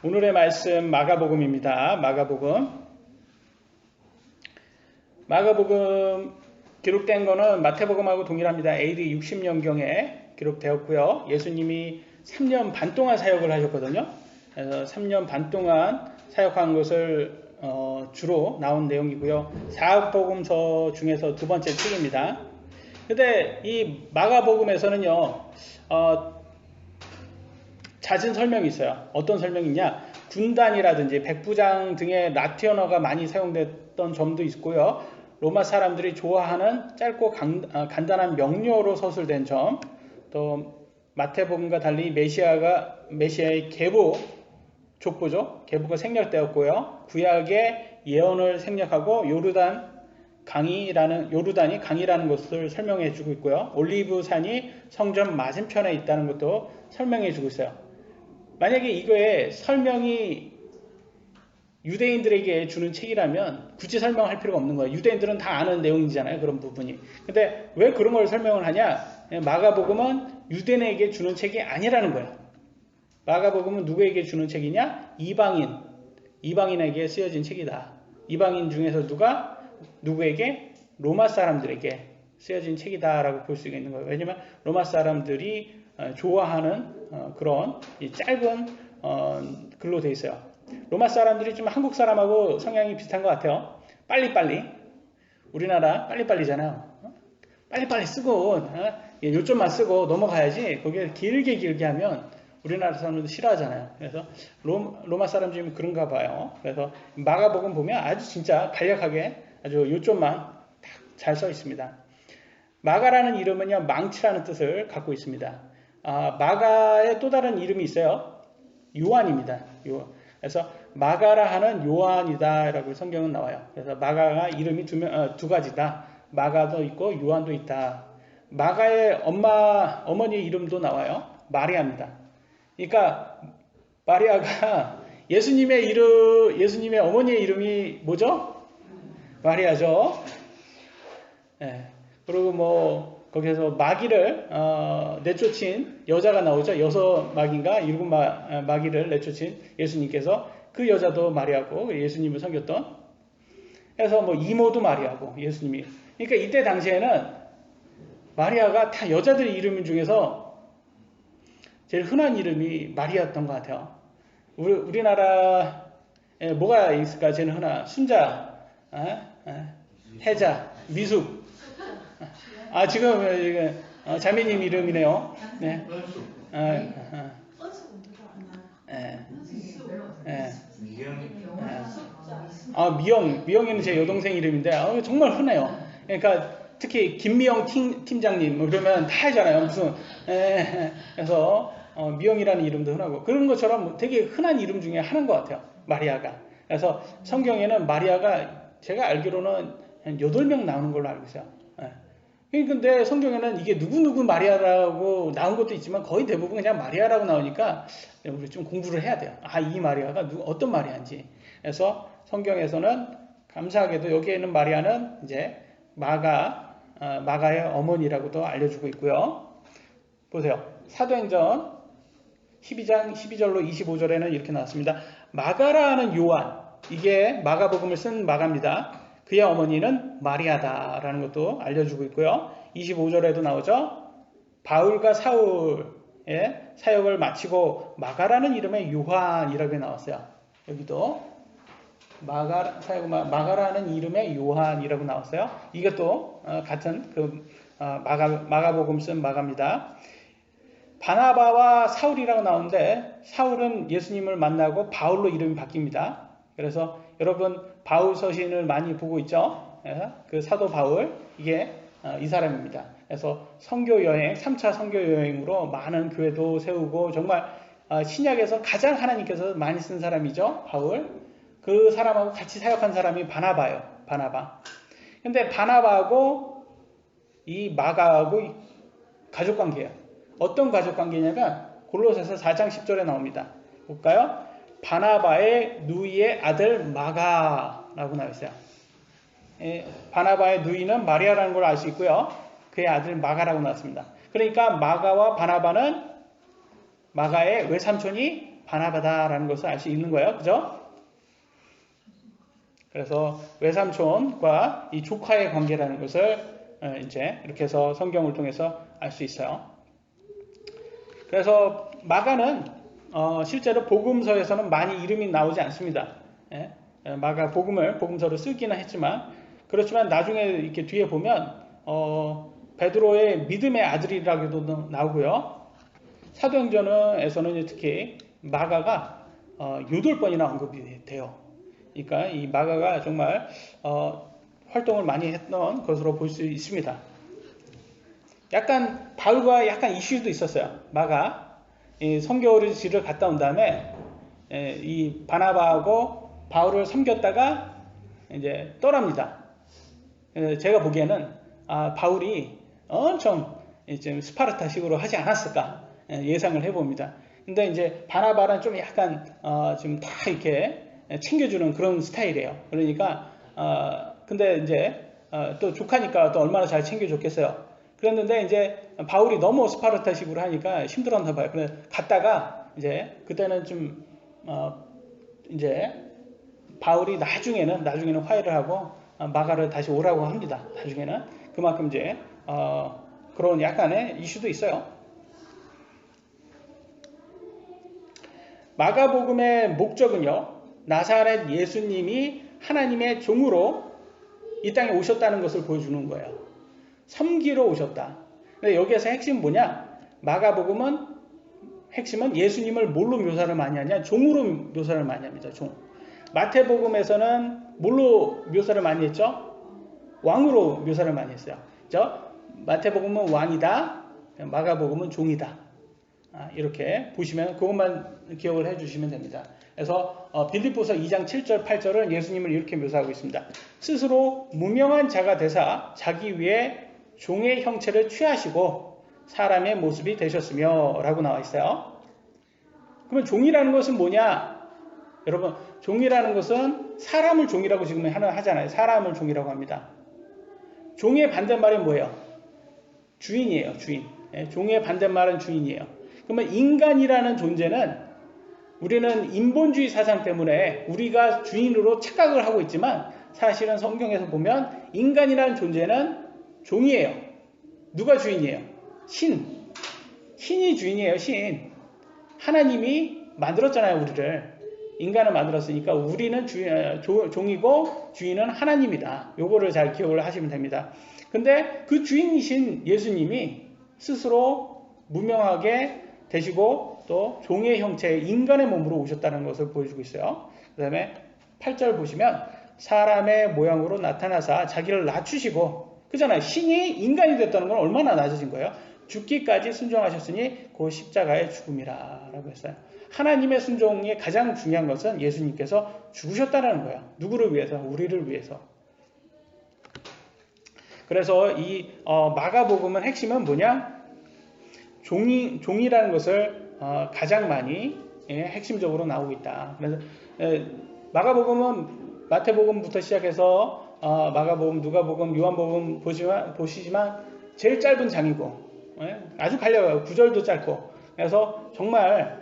오늘의 말씀 마가복음입니다. 마가복음 기록된 거는 마태복음하고 동일합니다. AD 60년경에 기록되었고요. 예수님이 3년 반 동안 사역을 하셨거든요. 그래서 3년 반 동안 사역한 것을 주로 나온 내용이고요. 사복음서 중에서 두 번째 책입니다. 근데 이 마가복음에서는요, 잦은 설명이 있어요. 어떤 설명이냐? 군단이라든지 백부장 등의 라틴어가 많이 사용됐던 점도 있고요. 로마 사람들이 좋아하는 짧고 간단한 명료로 서술된 점, 또 마태복음과 달리 메시아의 계보, 족보죠. 계보가 생략되었고요. 구약의 예언을 생략하고 요르단이 강이라는 것을 설명해 주고 있고요. 올리브산이 성전 맞은편에 있다는 것도 설명해 주고 있어요. 만약에 이거에 설명이 유대인들에게 주는 책이라면 굳이 설명할 필요가 없는 거예요. 유대인들은 다 아는 내용이잖아요. 그런 부분이. 근데 왜 그런 걸 설명을 하냐? 마가복음은 유대인에게 주는 책이 아니라는 거예요. 마가복음은 누구에게 주는 책이냐? 이방인에게 쓰여진 책이다. 이방인 중에서 누구에게? 로마 사람들에게 쓰여진 책이다라고 볼 수가 있는 거예요. 왜냐면 로마 사람들이 좋아하는 그런 짧은 글로 되어 있어요. 로마 사람들이 좀 한국 사람하고 성향이 비슷한 것 같아요. 빨리빨리. 우리나라 빨리빨리잖아요. 빨리빨리 쓰고 요점만 쓰고 넘어가야지. 거기에 길게 하면 우리나라 사람들도 싫어하잖아요. 그래서 로마 사람 중에 그런가 봐요. 그래서 마가복음 보면 아주 진짜 간략하게 아주 요점만 잘 써 있습니다. 마가라는 이름은요, 망치라는 뜻을 갖고 있습니다. 마가의 또 다른 이름이 있어요. 요한입니다. 그래서 마가라 하는 요한이다 라고 성경은 나와요. 그래서 마가가 이름이 두 가지다. 마가도 있고 요한도 있다. 마가의 어머니의 이름도 나와요. 마리아입니다. 그러니까 마리아가 예수님의 어머니의 이름이 뭐죠? 마리아죠. 네. 그리고 거기에서 마귀를 내쫓은 여자가 나오죠. 6마귀인가 7마귀를 내쫓은 예수님께서 그 여자도 마리아고 예수님을 섬겼던. 그래서 이모도 마리아고 예수님이. 그러니까 이때 당시에는 마리아가 다 여자들 이름 중에서 제일 흔한 이름이 마리아였던 것 같아요. 우리나라에 뭐가 있을까? 제일 흔한 순자, 혜자, 미숙. 지금 자매님 이름이네요. 네. 미영이는 제 여동생 이름인데 정말 흔해요. 그러니까 특히 김미영 팀장님 그러면 다 하잖아요. 그래서 미영이라는 이름도 흔하고 그런 것처럼 되게 흔한 이름 중에 하나인 것 같아요. 마리아가. 그래서 성경에는 마리아가 제가 알기로는 한 8명 나오는 걸로 알고 있어요. 근데 성경에는 이게 누구 마리아라고 나온 것도 있지만 거의 대부분 그냥 마리아라고 나오니까 우리 좀 공부를 해야 돼요. 이 마리아가 어떤 마리아인지. 그래서 성경에서는 감사하게도 여기에는 마리아는 이제 마가의 어머니라고도 알려주고 있고요. 보세요. 사도행전 12장 12절로 25절에는 이렇게 나왔습니다. 마가라는 요한, 이게 마가복음을 쓴 마가입니다. 그의 어머니는 마리아다라는 것도 알려주고 있고요. 25절에도 나오죠. 바울과 사울의 사역을 마치고 마가라는 이름의 요한이라고 나왔어요. 여기도 마가라는 이름의 요한이라고 나왔어요. 이것도 같은 마가복음 쓴 마가입니다. 바나바와 사울이라고 나오는데 사울은 예수님을 만나고 바울로 이름이 바뀝니다. 그래서 여러분 바울 서신을 많이 보고 있죠. 그 사도 바울 이게 이 사람입니다. 그래서 3차 선교 여행으로 많은 교회도 세우고 정말 신약에서 가장 하나님께서 많이 쓴 사람이죠. 바울. 그 사람하고 같이 사역한 사람이 바나바예요. 바나바. 근데 바나바하고 이 마가하고 가족관계예요. 어떤 가족관계냐면 골로새서 4장 10절에 나옵니다. 볼까요? 바나바의 누이의 아들 마가라고 나와 있어요. 바나바의 누이는 마리아라는 걸 알 수 있고요. 그의 아들 마가라고 나왔습니다. 그러니까 마가와 바나바는 마가의 외삼촌이 바나바다라는 것을 알 수 있는 거예요. 그죠? 그래서 외삼촌과 이 조카의 관계라는 것을 이제 이렇게 해서 성경을 통해서 알 수 있어요. 그래서 마가는 실제로 복음서에서는 많이 이름이 나오지 않습니다. 예? 마가 복음서로 쓰기는 했지만, 그렇지만 나중에 이렇게 뒤에 보면 베드로의 믿음의 아들이라고도 나오고요. 사도행전에서는 특히 마가가 8번이나 언급이 돼요. 그러니까 이 마가가 정말 활동을 많이 했던 것으로 볼 수 있습니다. 약간 바울과 약간 이슈도 있었어요. 마가 선교지를 갔다 온 다음에 이 바나바하고 바울을 섬겼다가 이제 떠납니다. 제가 보기에는 바울이 엄청 좀 스파르타식으로 하지 않았을까 예상을 해봅니다. 근데 이제 바나바는 좀 약간 좀 다 이렇게 챙겨주는 그런 스타일이에요. 그러니까 근데 이제 또 조카니까 또 얼마나 잘 챙겨줬겠어요. 그랬는데 이제 바울이 너무 스파르타식으로 하니까 힘들었나 봐요. 그래서 갔다가 이제 그때는 좀 이제 바울이 나중에는 화해를 하고 마가를 다시 오라고 합니다. 나중에는 그만큼 이제 그런 약간의 이슈도 있어요. 마가복음의 목적은요, 나사렛 예수님이 하나님의 종으로 이 땅에 오셨다는 것을 보여주는 거예요. 섬기러 오셨다. 근데 여기에서 핵심은 뭐냐? 마가복음은 핵심은 예수님을 뭘로 묘사를 많이 하냐? 종으로 묘사를 많이 합니다. 종. 마태복음에서는 뭘로 묘사를 많이 했죠? 왕으로 묘사를 많이 했어요. 그죠? 마태복음은 왕이다. 마가복음은 종이다. 이렇게 보시면 그것만 기억을 해주시면 됩니다. 그래서 빌립보서 2장 7절 8절은 예수님을 이렇게 묘사하고 있습니다. 스스로 무명한 자가 되사 자기 위에 종의 형체를 취하시고 사람의 모습이 되셨으며 라고 나와 있어요. 그러면 종이라는 것은 뭐냐? 여러분, 종이라는 것은 사람을 종이라고 지금 하잖아요. 사람을 종이라고 합니다. 종의 반대말은 뭐예요? 주인이에요. 주인. 종의 반대말은 주인이에요. 그러면 인간이라는 존재는 우리는 인본주의 사상 때문에 우리가 주인으로 착각을 하고 있지만 사실은 성경에서 보면 인간이라는 존재는 종이에요. 누가 주인이에요? 신이 주인이에요. 신. 하나님이 만들었잖아요. 우리를. 인간을 만들었으니까 우리는 종이고 주인은 하나님이다. 요거를 잘 기억을 하시면 됩니다. 근데 그 주인이신 예수님이 스스로 무명하게 되시고 또 종의 형체의 인간의 몸으로 오셨다는 것을 보여주고 있어요. 그 다음에 8절 보시면 사람의 모양으로 나타나사 자기를 낮추시고, 그잖아요. 신이 인간이 됐다는 건 얼마나 낮아진 거예요. 죽기까지 순종하셨으니 그 십자가의 죽음이라 라고 했어요. 하나님의 순종이 가장 중요한 것은 예수님께서 죽으셨다는 거예요. 누구를 위해서? 우리를 위해서. 그래서 이 마가복음은 핵심은 뭐냐? 종이라는 것을 가장 많이 핵심적으로 나오고 있다. 그래서 마가복음은 마태복음부터 시작해서 마가복음, 누가복음, 요한복음 보시지만 제일 짧은 장이고 아주 갈려요. 구절도 짧고. 그래서 정말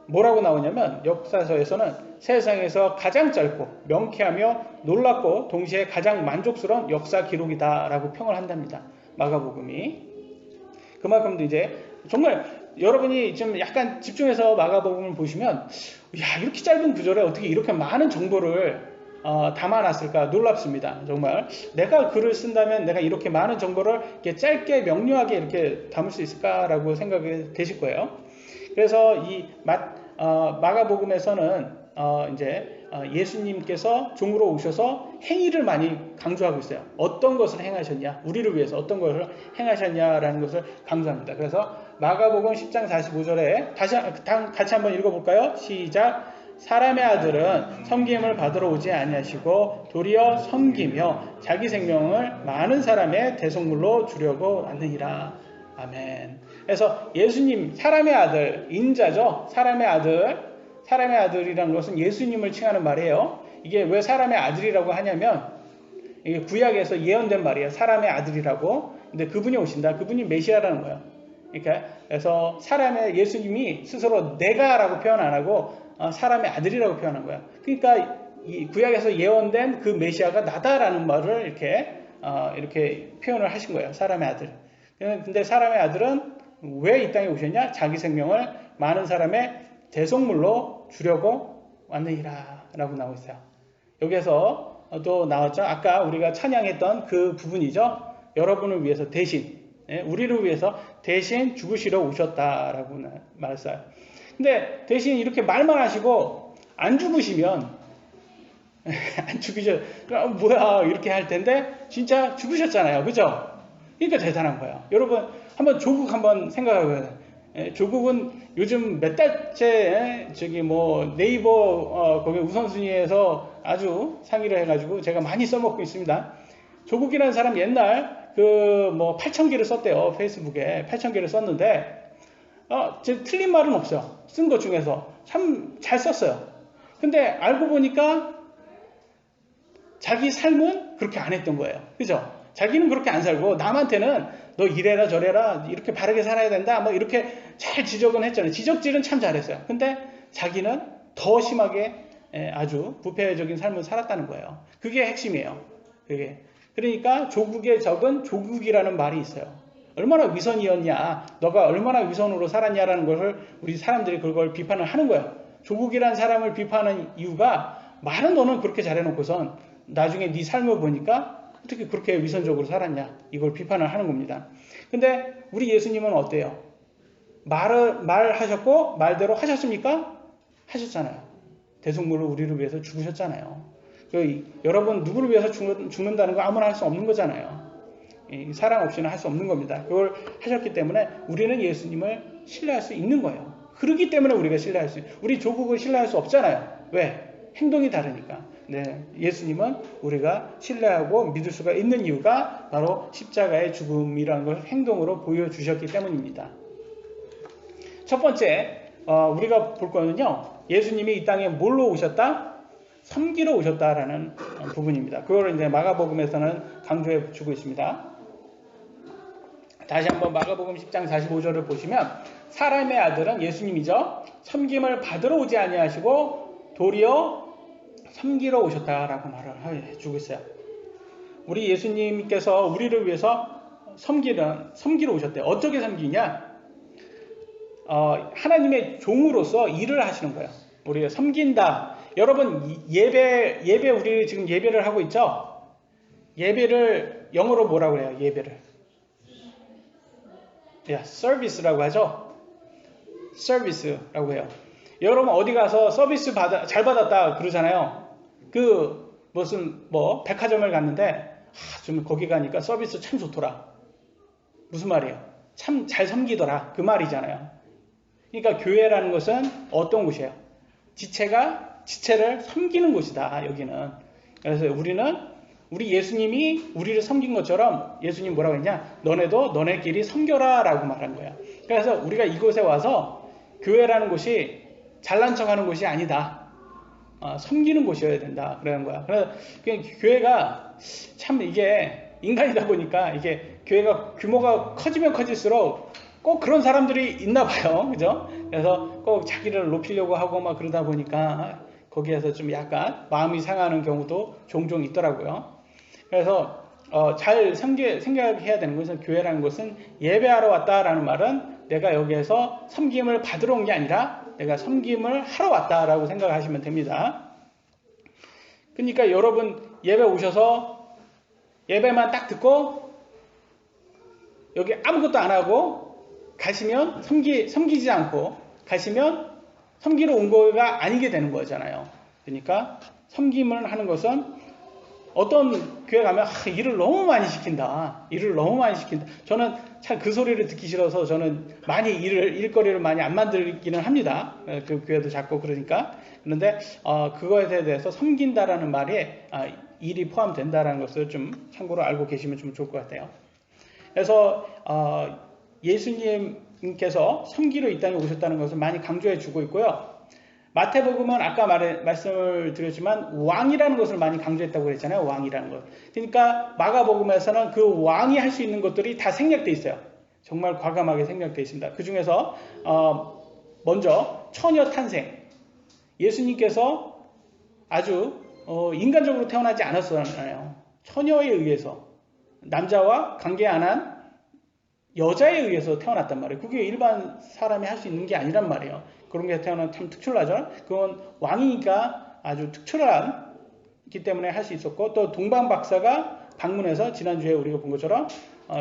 뭐라고 나오냐면 역사서에서는 세상에서 가장 짧고 명쾌하며 놀랍고 동시에 가장 만족스러운 역사 기록이다라고 평을 한답니다. 마가복음이. 그만큼 이제 정말 여러분이 좀 약간 집중해서 마가복음을 보시면 야, 이렇게 짧은 구절에 어떻게 이렇게 많은 정보를 담아놨을까 놀랍습니다. 정말 내가 글을 쓴다면 내가 이렇게 많은 정보를 이렇게 짧게 명료하게 이렇게 담을 수 있을까라고 생각이 되실 거예요. 그래서 이 마가복음에서는 이제 예수님께서 종으로 오셔서 행위를 많이 강조하고 있어요. 어떤 것을 행하셨냐, 우리를 위해서 어떤 것을 행하셨냐라는 것을 강조합니다. 그래서 마가복음 10장 45절에 같이 한번 읽어볼까요? 시작. 사람의 아들은 섬김을 받으러 오지 아니하시고 도리어 섬기며 자기 생명을 많은 사람의 대속물로 주려고 왔느니라. 아멘. 그래서 예수님, 사람의 아들, 인자죠. 사람의 아들이라는 것은 예수님을 칭하는 말이에요. 이게 왜 사람의 아들이라고 하냐면 이게 구약에서 예언된 말이에요. 사람의 아들이라고. 근데 그분이 오신다. 그분이 메시아라는 거예요. 그러니까 그래서 사람의 예수님이 스스로 내가라고 표현 안 하고 사람의 아들이라고 표현한 거야. 그러니까 이 구약에서 예언된 그 메시아가 나다라는 말을 이렇게 표현을 하신 거예요. 사람의 아들. 근데 사람의 아들은 왜 이 땅에 오셨냐? 자기 생명을 많은 사람의 대속물로 주려고 왔느니라 라고 나오고 있어요. 여기에서 또 나왔죠. 아까 우리가 찬양했던 그 부분이죠. 여러분을 위해서 대신, 우리를 위해서 대신 죽으시러 오셨다라고 말했어요. 근데 대신 이렇게 말만 하시고 안 죽으시면 안 죽으셔. 뭐야 이렇게 할 텐데 진짜 죽으셨잖아요. 그죠? 그러니까 대단한 거예요. 여러분 한번 조국 한번 생각해봐요. 조국은 요즘 몇 달째 네이버 거기 우선순위에서 아주 상위를 해가지고 제가 많이 써먹고 있습니다. 조국이라는 사람 옛날 8,000개를 썼대요. 페이스북에 8,000개를 썼는데 틀린 말은 없어요. 쓴 것 중에서 참 잘 썼어요. 근데 알고 보니까 자기 삶은 그렇게 안 했던 거예요. 그죠? 자기는 그렇게 안 살고 남한테는 너 이래라 저래라 이렇게 바르게 살아야 된다 이렇게 잘 지적은 했잖아요. 지적질은 참 잘했어요. 근데 자기는 더 심하게 아주 부패적인 삶을 살았다는 거예요. 그게 핵심이에요. 그게. 그러니까 조국의 적은 조국이라는 말이 있어요. 얼마나 위선이었냐, 너가 얼마나 위선으로 살았냐라는 것을 우리 사람들이 그걸 비판을 하는 거예요. 조국이라는 사람을 비판하는 이유가 말은 너는 그렇게 잘해놓고선 나중에 네 삶을 보니까 어떻게 그렇게 위선적으로 살았냐 이걸 비판을 하는 겁니다. 근데 우리 예수님은 어때요? 말하셨고 말대로 하셨습니까? 하셨잖아요. 대속물로 우리를 위해서 죽으셨잖아요. 여러분 누구를 위해서 죽는다는 거 아무나 할 수 없는 거잖아요. 사랑 없이는 할 수 없는 겁니다. 그걸 하셨기 때문에 우리는 예수님을 신뢰할 수 있는 거예요. 그렇기 때문에 우리가 신뢰할 수 있어요. 우리 조국을 신뢰할 수 없잖아요. 왜? 행동이 다르니까. 예수님은 우리가 신뢰하고 믿을 수가 있는 이유가 바로 십자가의 죽음이라는 걸 행동으로 보여주셨기 때문입니다. 첫 번째 우리가 볼 거는요. 예수님이 이 땅에 뭘로 오셨다? 섬기러 오셨다라는 부분입니다. 그걸 이제 마가복음에서는 강조해 주고 있습니다. 다시 한번 마가복음 10장 45절을 보시면 사람의 아들은 예수님이죠. 섬김을 받으러 오지 아니하시고 도리어 섬기러 오셨다라고 말을 해주고 있어요. 우리 예수님께서 우리를 위해서 섬기러 오셨대요. 어떻게 섬기냐? 하나님의 종으로서 일을 하시는 거예요. 우리가 섬긴다. 여러분 예배 우리 지금 예배를 하고 있죠? 예배를 영어로 뭐라고 해요? 예배를 서비스라고 하죠? 서비스라고 해요. 여러분 어디 가서 서비스 잘 받았다 그러잖아요. 백화점을 갔는데 좀 거기 가니까 서비스 참 좋더라. 무슨 말이에요? 참 잘 섬기더라. 그 말이잖아요. 그러니까 교회라는 것은 어떤 곳이에요? 지체를 섬기는 곳이다. 여기는. 그래서 우리 예수님이 우리를 섬긴 것처럼 예수님 뭐라고 했냐? 너네도 너네끼리 섬겨라 라고 말한 거야. 그래서 우리가 이곳에 와서 교회라는 곳이 잘난 척하는 곳이 아니다. 섬기는 곳이어야 된다. 그러는 거야. 그래서 교회가 참 이게 인간이다 보니까 이게 교회가 규모가 커지면 커질수록 꼭 그런 사람들이 있나 봐요. 그죠? 그래서 꼭 자기를 높이려고 하고 막 그러다 보니까 거기에서 좀 약간 마음이 상하는 경우도 종종 있더라고요. 그래서 잘 생각해야 되는 것은 교회라는 것은 예배하러 왔다라는 말은 내가 여기에서 섬김을 받으러 온 게 아니라 내가 섬김을 하러 왔다라고 생각하시면 됩니다. 그러니까 여러분 예배 오셔서 예배만 딱 듣고 여기 아무것도 안 하고 가시면 섬기지 않고 가시면 섬기러 온 거가 아니게 되는 거잖아요. 그러니까 섬김을 하는 것은 어떤 교회 가면 일을 너무 많이 시킨다. 저는 참 그 소리를 듣기 싫어서 저는 많이 일거리를 많이 안 만들기는 합니다. 그 교회도 작고 그러니까. 그런데 그거에 대해서 섬긴다라는 말에 일이 포함된다라는 것을 좀 참고로 알고 계시면 좀 좋을 것 같아요. 그래서 예수님께서 섬기러 이 땅에 오셨다는 것을 많이 강조해 주고 있고요. 마태복음은 아까 말씀을 드렸지만 왕이라는 것을 많이 강조했다고 그랬잖아요. 왕이라는 것. 그러니까 마가복음에서는 그 왕이 할 수 있는 것들이 다 생략돼 있어요. 정말 과감하게 생략되어 있습니다. 그 중에서 먼저 처녀 탄생. 예수님께서 아주 인간적으로 태어나지 않았잖아요. 처녀에 의해서, 남자와 관계 안 한 여자에 의해서 태어났단 말이에요. 그게 일반 사람이 할 수 있는 게 아니란 말이에요. 그런 게 태어나면 참 특출나죠. 그건 왕이니까 아주 특출한기 때문에 할 수 있었고, 또 동방 박사가 방문해서 지난주에 우리가 본 것처럼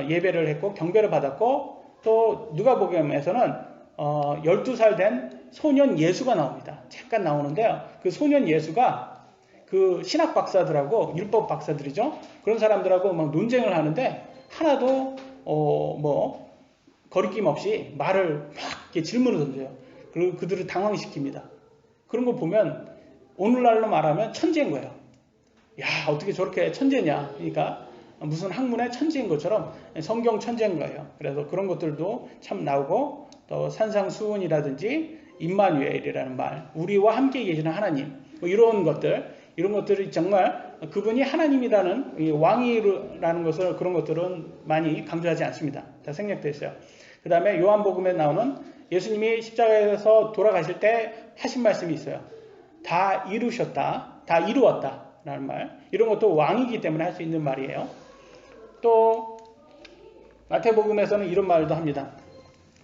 예배를 했고 경배를 받았고, 또 누가복음에서는 12살 된 소년 예수가 나옵니다. 잠깐 나오는데요. 그 소년 예수가 그 신학 박사들하고 율법 박사들이죠. 그런 사람들하고 막 논쟁을 하는데 하나도 거리낌 없이 말을 막 이렇게 질문을 던져요. 그리고 그들을 당황시킵니다. 그런 거 보면 오늘날로 말하면 천재인 거예요. 야, 어떻게 저렇게 천재냐. 그러니까 무슨 학문의 천재인 것처럼 성경 천재인 거예요. 그래서 그런 것들도 참 나오고, 또 산상수훈이라든지 임마누엘이라는 말, 우리와 함께 계시는 하나님, 이런 것들이 정말 그분이 하나님이라는, 왕이라는 것을, 그런 것들은 많이 강조하지 않습니다. 다 생략되어 있어요. 그 다음에 요한복음에 나오는 예수님이 십자가에서 돌아가실 때 하신 말씀이 있어요. 다 이루셨다, 다 이루었다 라는 말, 이런 것도 왕이기 때문에 할 수 있는 말이에요. 또 마태복음에서는 이런 말도 합니다.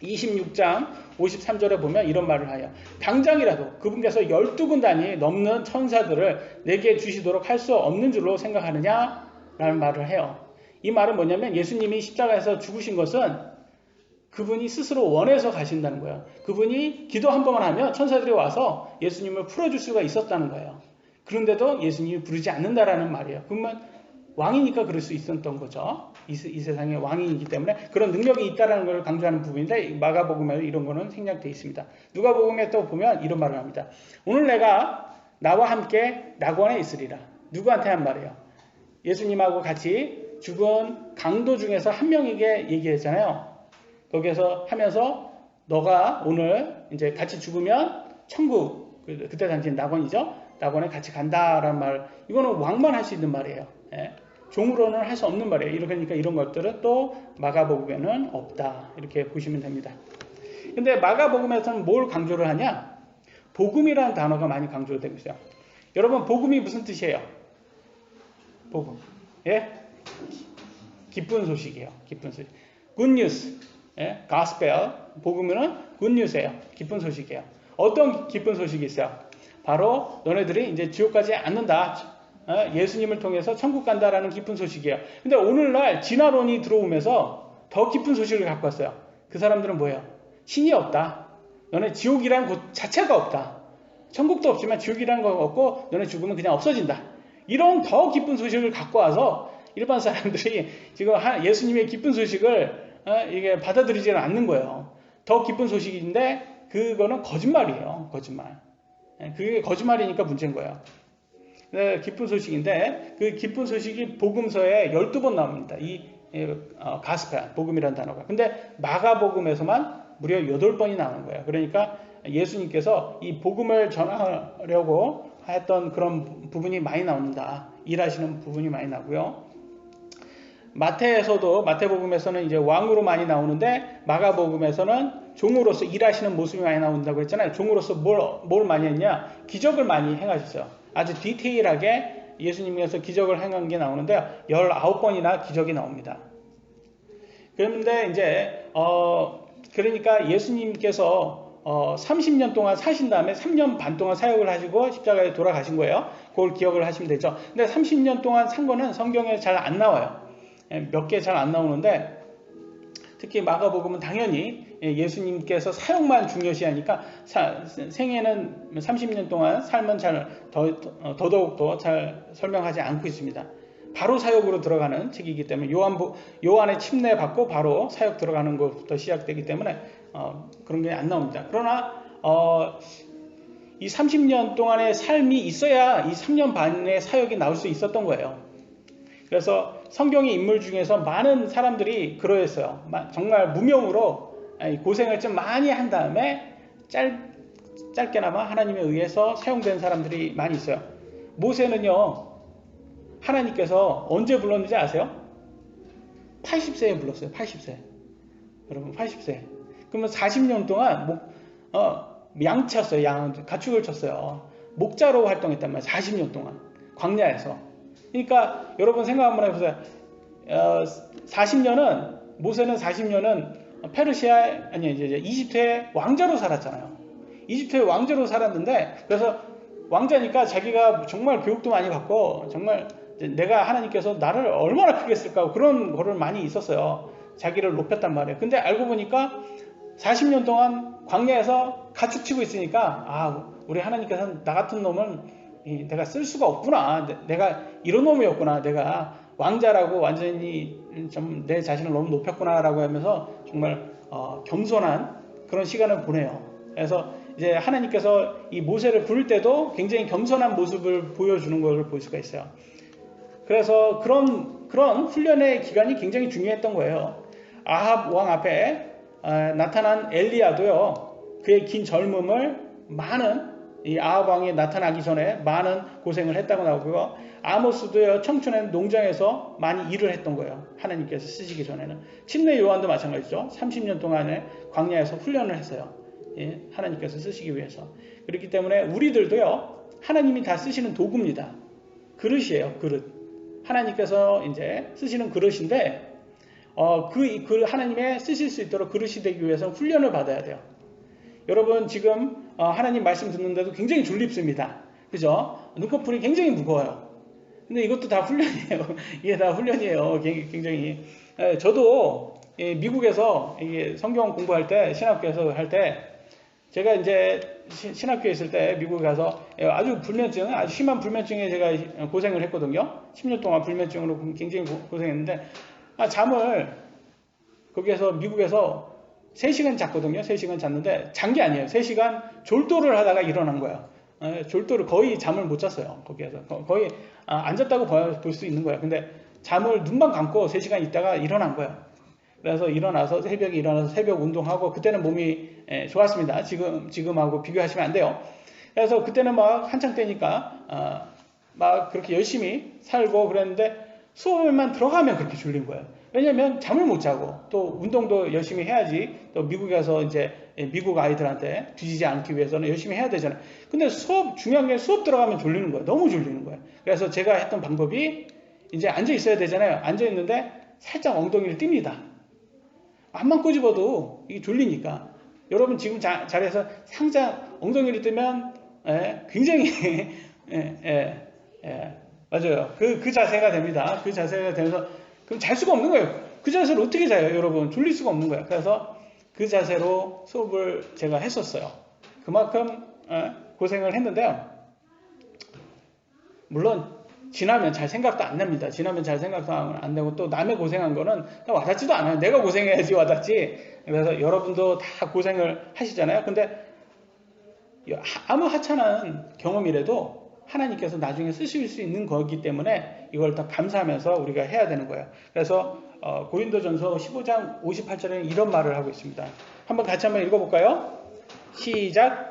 26장 53절에 보면 이런 말을 하여, 당장이라도 그분께서 12군단이 넘는 천사들을 내게 주시도록 할 수 없는 줄로 생각하느냐 라는 말을 해요. 이 말은 뭐냐면, 예수님이 십자가에서 죽으신 것은 그분이 스스로 원해서 가신다는 거예요. 그분이 기도 한 번만 하면 천사들이 와서 예수님을 풀어줄 수가 있었다는 거예요. 그런데도 예수님이 부르지 않는다라는 말이에요. 그러면 왕이니까 그럴 수 있었던 거죠. 이 세상의 왕이기 때문에 그런 능력이 있다는 걸 강조하는 부분인데, 마가복음에 이런 거는 생략되어 있습니다. 누가복음에 또 보면 이런 말을 합니다. 오늘 내가 나와 함께 낙원에 있으리라. 누구한테 한 말이에요? 예수님하고 같이 죽은 강도 중에서 한 명에게 얘기했잖아요. 거기에서 하면서 너가 오늘 이제 같이 죽으면 천국, 그때 당시 낙원이죠. 낙원에 같이 간다라는 말, 이거는 왕만 할 수 있는 말이에요. 예. 종으로는 할 수 없는 말이에요. 그러니까 이런 것들은 또 마가복음에는 없다, 이렇게 보시면 됩니다. 근데 마가복음에서는 뭘 강조를 하냐? 복음이라는 단어가 많이 강조되고 있어요. 여러분, 복음이 무슨 뜻이에요? 복음. 예? 기쁜 소식이에요. 기쁜 소식. Good news. 예? Gospel. 복음은 good news예요. 기쁜 소식이에요. 어떤 기쁜 소식이 있어요? 바로 너네들이 이제 지옥 가지 않는다. 예수님을 통해서 천국 간다라는 기쁜 소식이에요. 근데 오늘날 진화론이 들어오면서 더 기쁜 소식을 갖고 왔어요. 그 사람들은 뭐예요? 신이 없다. 너네 지옥이란 곳 자체가 없다. 천국도 없지만 지옥이란 거 없고 너네 죽으면 그냥 없어진다. 이런 더 기쁜 소식을 갖고 와서 일반 사람들이 지금 예수님의 기쁜 소식을 이게 받아들이지는 않는 거예요. 더 기쁜 소식인데 그거는 거짓말이에요. 거짓말. 그게 거짓말이니까 문제인 거예요. 네, 기쁜 소식인데 그 기쁜 소식이 복음서에 12번 나옵니다. 이 가스펠, 복음이라는 단어가. 근데 마가복음에서만 무려 8번이 나오는 거예요. 그러니까 예수님께서 이 복음을 전하려고 했던 그런 부분이 많이 나온다. 일하시는 부분이 많이 나고요. 마태복음에서는 이제 왕으로 많이 나오는데, 마가복음에서는 종으로서 일하시는 모습이 많이 나온다고 했잖아요. 종으로서 뭘 많이 했냐? 기적을 많이 행하셨어요. 아주 디테일하게 예수님께서 기적을 행한 게 나오는데요. 19번이나 기적이 나옵니다. 그런데 이제 그러니까 예수님께서 30년 동안 사신 다음에 3년 반 동안 사역을 하시고 십자가에 돌아가신 거예요. 그걸 기억을 하시면 되죠. 근데 30년 동안 산 거는 성경에 잘 안 나와요. 몇 개 잘 안 나오는데, 특히 마가복음은 당연히 예수님께서 사역만 중요시하니까 생애는 30년 동안 삶은 더더욱더 잘 설명하지 않고 있습니다. 바로 사역으로 들어가는 책이기 때문에 요한의 침례 받고 바로 사역 들어가는 것부터 시작되기 때문에 그런 게 안 나옵니다. 그러나 이 30년 동안의 삶이 있어야 이 3년 반의 사역이 나올 수 있었던 거예요. 그래서 성경의 인물 중에서 많은 사람들이 그러했어요. 정말 무명으로 고생을 좀 많이 한 다음에 짧게나마 하나님에 의해서 사용된 사람들이 많이 있어요. 모세는요, 하나님께서 언제 불렀는지 아세요? 80세에 불렀어요. 80세. 여러분 80세. 그러면 40년 동안 양 쳤어요. 가축을 쳤어요. 목자로 활동했단 말이에요. 40년 동안 광야에서. 그러니까 여러분 생각 한번 해보세요. 40년은 모세는 40년은 페르시아 아니 이제 이집트의 왕자로 살았잖아요. 이집트의 왕자로 살았는데 그래서 왕자니까 자기가 정말 교육도 많이 받고 정말 내가 하나님께서 나를 얼마나 크게 쓸까 그런 거를 많이 있었어요. 자기를 높였단 말이에요. 근데 알고 보니까 40년 동안 광야에서 가축치고 있으니까 우리 하나님께서는 나 같은 놈은 내가 쓸 수가 없구나. 내가 이런 놈이었구나. 내가 왕자라고 완전히 좀 내 자신을 너무 높였구나 라고 하면서 정말 겸손한 그런 시간을 보내요. 그래서 이제 하나님께서 이 모세를 부를 때도 굉장히 겸손한 모습을 보여주는 것을 볼 수가 있어요. 그래서 그런 훈련의 기간이 굉장히 중요했던 거예요. 아합 왕 앞에 나타난 엘리야도요. 그의 긴 젊음을 이 아합 왕이 나타나기 전에 많은 고생을 했다고 나오고요. 아모스도요. 청춘의 농장에서 많이 일을 했던 거예요. 하나님께서 쓰시기 전에는. 침례 요한도 마찬가지죠. 30년 동안에 광야에서 훈련을 했어요. 예, 하나님께서 쓰시기 위해서. 그렇기 때문에 우리들도요. 하나님이 다 쓰시는 도구입니다. 그릇이에요. 그릇. 하나님께서 이제 쓰시는 그릇인데 그 하나님의 쓰실 수 있도록 그릇이 되기 위해서는 훈련을 받아야 돼요. 여러분 지금 하나님 말씀 듣는데도 굉장히 졸립습니다. 그죠? 눈꺼풀이 굉장히 무거워요. 근데 이것도 다 훈련이에요. 이게 다 훈련이에요. 굉장히. 저도 미국에서 성경 공부할 때 신학교에서 할 때 제가 이제 신학교에 있을 때 미국에 가서 아주 심한 불면증에 제가 고생을 했거든요. 10년 동안 불면증으로 굉장히 고생했는데 잠을 거기에서 미국에서 3시간 잤거든요. 3시간 잤는데 잔 게 아니에요. 3시간 졸도를 하다가 일어난 거예요. 졸도를 거의 잠을 못 잤어요. 거기에서 거의 안 잤다고 볼 수 있는 거예요. 근데 잠을 눈만 감고 3시간 있다가 일어난 거예요. 그래서 새벽에 일어나서 새벽 운동하고 그때는 몸이 좋았습니다. 지금하고 비교하시면 안 돼요. 그래서 그때는 막 한창 때니까 막 그렇게 열심히 살고 그랬는데 수업에만 들어가면 그렇게 졸린 거예요. 왜냐면 잠을 못 자고 또 운동도 열심히 해야지 또 미국에 가서 이제 미국 아이들한테 뒤지지 않기 위해서는 열심히 해야 되잖아요. 근데 중요한 게 수업 들어가면 졸리는 거예요. 너무 졸리는 거예요. 그래서 제가 했던 방법이 이제 앉아 있어야 되잖아요. 앉아 있는데 살짝 엉덩이를 띱니다. 앞만 꼬집어도 이게 졸리니까. 여러분 지금 자리에서 상장 엉덩이를 뜨면 굉장히 맞아요. 그 자세가 됩니다. 그 자세가 되면서 그럼 잘 수가 없는 거예요. 그 자세로 어떻게 자요, 여러분? 졸릴 수가 없는 거예요. 그래서 그 자세로 수업을 제가 했었어요. 그만큼 고생을 했는데요. 물론 지나면 잘 생각도 안 납니다. 지나면 잘 생각도 안 나고 또 남의 고생한 거는 와닿지도 않아요. 내가 고생해야지 와닿지. 그래서 여러분도 다 고생을 하시잖아요. 근데 아무 하찮은 경험이라도 하나님께서 나중에 쓰실 수 있는 거기 때문에 이걸 다 감사하면서 우리가 해야 되는 거예요. 그래서 고린도전서 15장 58절에는 이런 말을 하고 있습니다. 같이 한번 읽어볼까요? 시작.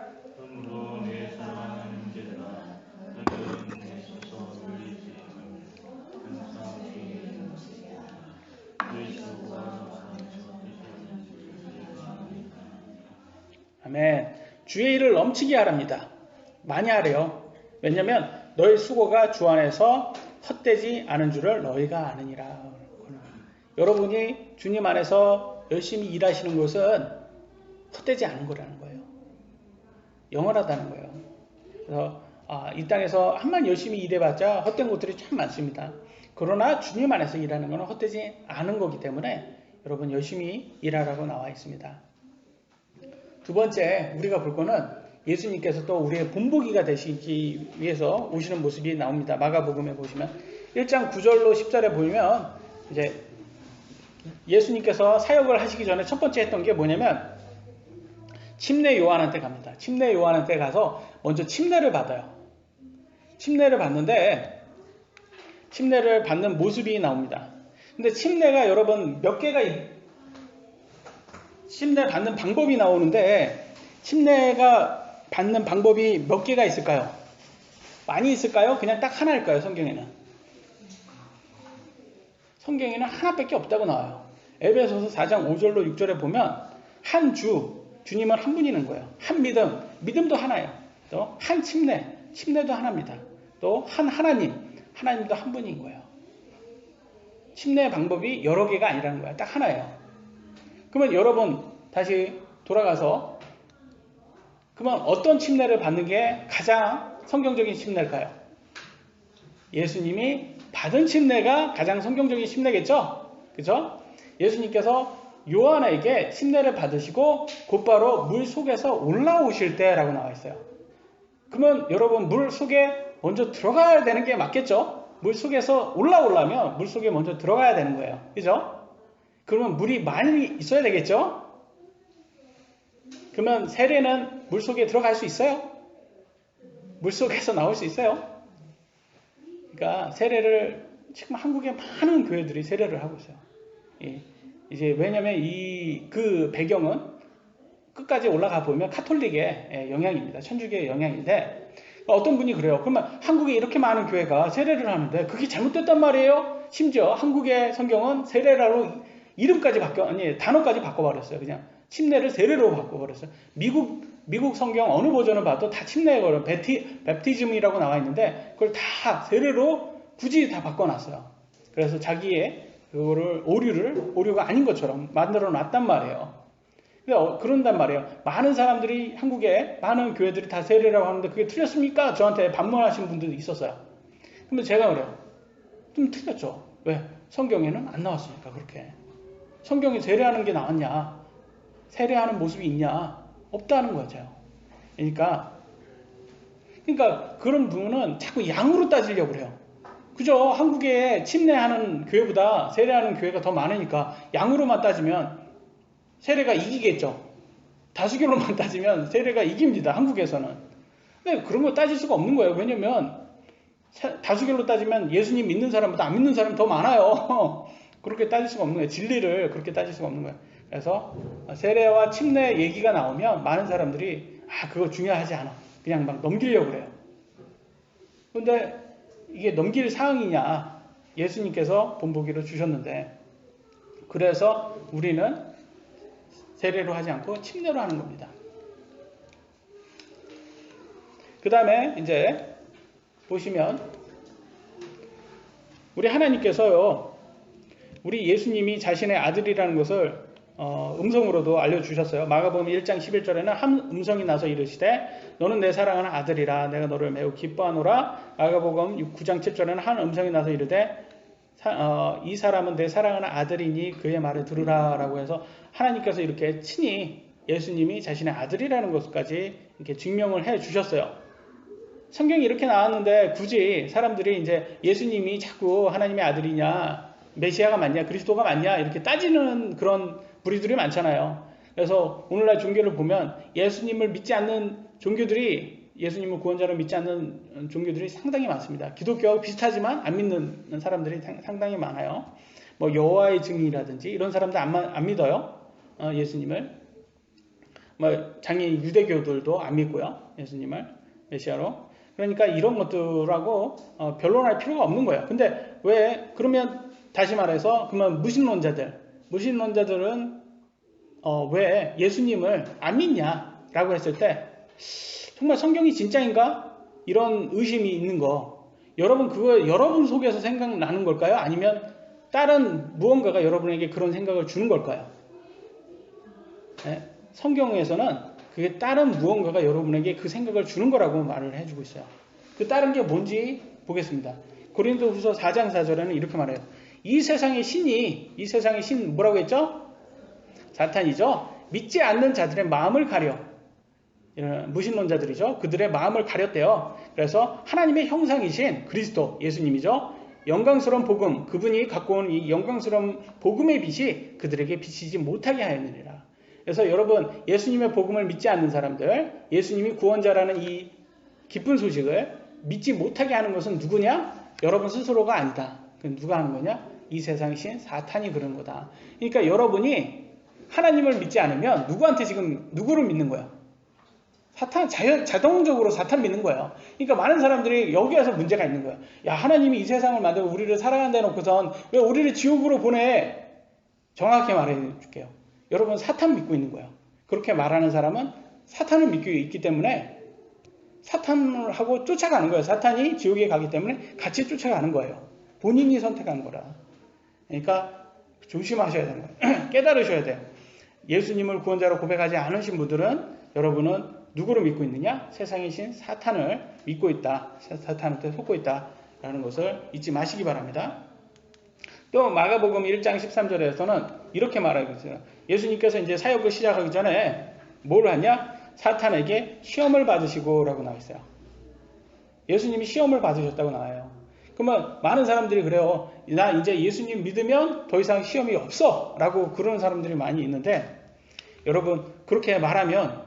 아멘. 주의 일을 넘치게 하랍니다. 많이 하래요. 왜냐하면 너희 수고가 주 안에서 헛되지 않은 줄을 너희가 아느니라. 여러분이 주님 안에서 열심히 일하시는 것은 헛되지 않은 거라는 거예요. 영원하다는 거예요. 그래서 이 땅에서 한만 열심히 일해봤자 헛된 것들이 참 많습니다. 그러나 주님 안에서 일하는 것은 헛되지 않은 거기 때문에 여러분 열심히 일하라고 나와 있습니다. 두 번째 우리가 볼 거는 예수님께서 또 우리의 본보기가 되시기 위해서 오시는 모습이 나옵니다. 마가복음에 보시면 1장 9절로 10절에 보면 이제 예수님께서 사역을 하시기 전에 첫 번째 했던 게 뭐냐면 침례 요한한테 갑니다. 침례 요한한테 가서 먼저 침례를 받아요. 침례를 받는데 침례를 받는 모습이 나옵니다. 근데 침례가 여러분 몇 개가 침례 받는 방법이 나오는데 침례가 받는 방법이 몇 개가 있을까요? 많이 있을까요? 그냥 딱 하나일까요? 성경에는 하나밖에 없다고 나와요. 에베소서 4장 5절로 6절에 보면 한 주, 주님은 한 분이는 거예요. 한 믿음, 믿음도 하나예요. 또 한 침례, 침례도 하나입니다. 또 한 하나님, 하나님도 한 분인 거예요. 침례 방법이 여러 개가 아니라는 거야. 딱 하나예요. 그러면 여러분 다시 돌아가서 그러면 어떤 침례를 받는 게 가장 성경적인 침례일까요? 예수님이 받은 침례가 가장 성경적인 침례겠죠? 그죠? 예수님께서 요한에게 침례를 받으시고 곧바로 물 속에서 올라오실 때라고 나와 있어요. 그러면 여러분 물 속에 먼저 들어가야 되는 게 맞겠죠? 물 속에서 올라오려면 물 속에 먼저 들어가야 되는 거예요. 그죠? 그러면 물이 많이 있어야 되겠죠? 그러면 세례는 물 속에 들어갈 수 있어요? 물 속에서 나올 수 있어요? 그러니까 세례를 지금 한국에 많은 교회들이 세례를 하고 있어요. 이제 왜냐면 그 배경은 끝까지 올라가 보면 카톨릭의 영향입니다. 천주교의 영향인데 어떤 분이 그래요. 그러면 한국에 이렇게 많은 교회가 세례를 하는데 그게 잘못됐단 말이에요. 심지어 한국의 성경은 세례라로 이름까지 단어까지 바꿔버렸어요. 그냥 침례를 세례로 바꿔버렸어요. 미국 성경 어느 버전을 봐도 다 침례거든요. 베프티즘이라고 나와 있는데 그걸 다 세례로 굳이 다 바꿔놨어요. 그래서 자기의 그거를 오류가 아닌 것처럼 만들어 놨단 말이에요. 그런단 말이에요. 많은 사람들이 한국에 많은 교회들이 다 세례라고 하는데 그게 틀렸습니까? 저한테 반문하신 분들도 있었어요. 근데 제가 그래요. 좀 틀렸죠. 왜? 성경에는 안 나왔으니까 그렇게. 성경에 세례하는 게 나왔냐? 세례하는 모습이 있냐? 없다는 거죠. 그러니까 그런 부분은 자꾸 양으로 따지려고 그래요. 그죠? 한국에 침례하는 교회보다 세례하는 교회가 더 많으니까 양으로만 따지면 세례가 이기겠죠. 다수결로만 따지면 세례가 이깁니다. 한국에서는. 근데 그런 거 따질 수가 없는 거예요. 왜냐면 다수결로 따지면 예수님 믿는 사람보다 안 믿는 사람이 더 많아요. 그렇게 따질 수가 없는 거예요. 진리를 그렇게 따질 수가 없는 거예요. 그래서 세례와 침례 얘기가 나오면 많은 사람들이 그거 중요하지 않아. 그냥 막 넘기려고 그래요. 근데 이게 넘길 사항이냐? 예수님께서 본보기로 주셨는데 그래서 우리는 세례로 하지 않고 침례로 하는 겁니다. 그 다음에 이제 보시면 우리 하나님께서요, 우리 예수님이 자신의 아들이라는 것을 음성으로도 알려주셨어요. 마가복음 1장 11절에는 한 음성이 나서 이르시되 너는 내 사랑하는 아들이라 내가 너를 매우 기뻐하노라. 마가복음 9장 7절에는 한 음성이 나서 이르되 이 사람은 내 사랑하는 아들이니 그의 말을 들으라 라고 해서 하나님께서 이렇게 친히 예수님이 자신의 아들이라는 것까지 이렇게 증명을 해 주셨어요. 성경이 이렇게 나왔는데 굳이 사람들이 이제 예수님이 자꾸 하나님의 아들이냐, 메시아가 맞냐, 그리스도가 맞냐 이렇게 따지는 그런 부류들이 많잖아요. 그래서 오늘날 종교를 보면 예수님을 믿지 않는 종교들이, 예수님을 구원자로 믿지 않는 종교들이 상당히 많습니다. 기독교하고 비슷하지만 안 믿는 사람들이 상당히 많아요. 뭐 여호와의 증인이라든지 이런 사람들 안 믿어요. 예수님을. 뭐 장애인 유대교들도 안 믿고요. 예수님을 메시아로. 그러니까 이런 것들하고 변론할 필요가 없는 거예요. 근데 왜 그러면 다시 말해서 그러면 무신론자들은 왜 예수님을 안 믿냐라고 했을 때 정말 성경이 진짜인가? 이런 의심이 있는 거. 여러분 그거 여러분 속에서 생각나는 걸까요? 아니면 다른 무언가가 여러분에게 그런 생각을 주는 걸까요? 네? 성경에서는 그게 다른 무언가가 여러분에게 그 생각을 주는 거라고 말을 해주고 있어요. 그 다른 게 뭔지 보겠습니다. 고린도후서 4장 4절에는 이렇게 말해요. 이 세상의 신 뭐라고 했죠? 사탄이죠. 믿지 않는 자들의 마음을 가려. 이런 무신론자들이죠. 그들의 마음을 가렸대요. 그래서 하나님의 형상이신 그리스도 예수님이죠. 영광스러운 복음, 그분이 갖고 온 이 영광스러운 복음의 빛이 그들에게 비치지 못하게 하였느니라. 그래서 여러분 예수님의 복음을 믿지 않는 사람들, 예수님이 구원자라는 이 기쁜 소식을 믿지 못하게 하는 것은 누구냐? 여러분 스스로가 아니다. 그럼 누가 하는 거냐? 이 세상의 신 사탄이 그런 거다. 그러니까 여러분이 하나님을 믿지 않으면 누구를 믿는 거야? 자동적으로 사탄 믿는 거예요. 그러니까 많은 사람들이 여기에서 문제가 있는 거예요. 야, 하나님이 이 세상을 만들고 우리를 사랑한다 해놓고선 왜 우리를 지옥으로 보내? 정확히 말해 줄게요. 여러분 사탄 믿고 있는 거예요. 그렇게 말하는 사람은 사탄을 믿고 있기 때문에 사탄을 하고 쫓아가는 거예요. 사탄이 지옥에 가기 때문에 같이 쫓아가는 거예요. 본인이 선택한 거라. 그러니까 조심하셔야 되는 거예요. 깨달으셔야 돼요. 예수님을 구원자로 고백하지 않으신 분들은 여러분은 누구를 믿고 있느냐? 세상의 신 사탄을 믿고 있다. 사탄한테 속고 있다라는 것을 잊지 마시기 바랍니다. 또 마가복음 1장 13절에서는 이렇게 말하고 있어요. 예수님께서 이제 사역을 시작하기 전에 뭘 하냐? 사탄에게 시험을 받으시고 라고 나와 있어요. 예수님이 시험을 받으셨다고 나와요. 그러면 많은 사람들이 그래요. 나 이제 예수님 믿으면 더 이상 시험이 없어 라고 그러는 사람들이 많이 있는데 여러분 그렇게 말하면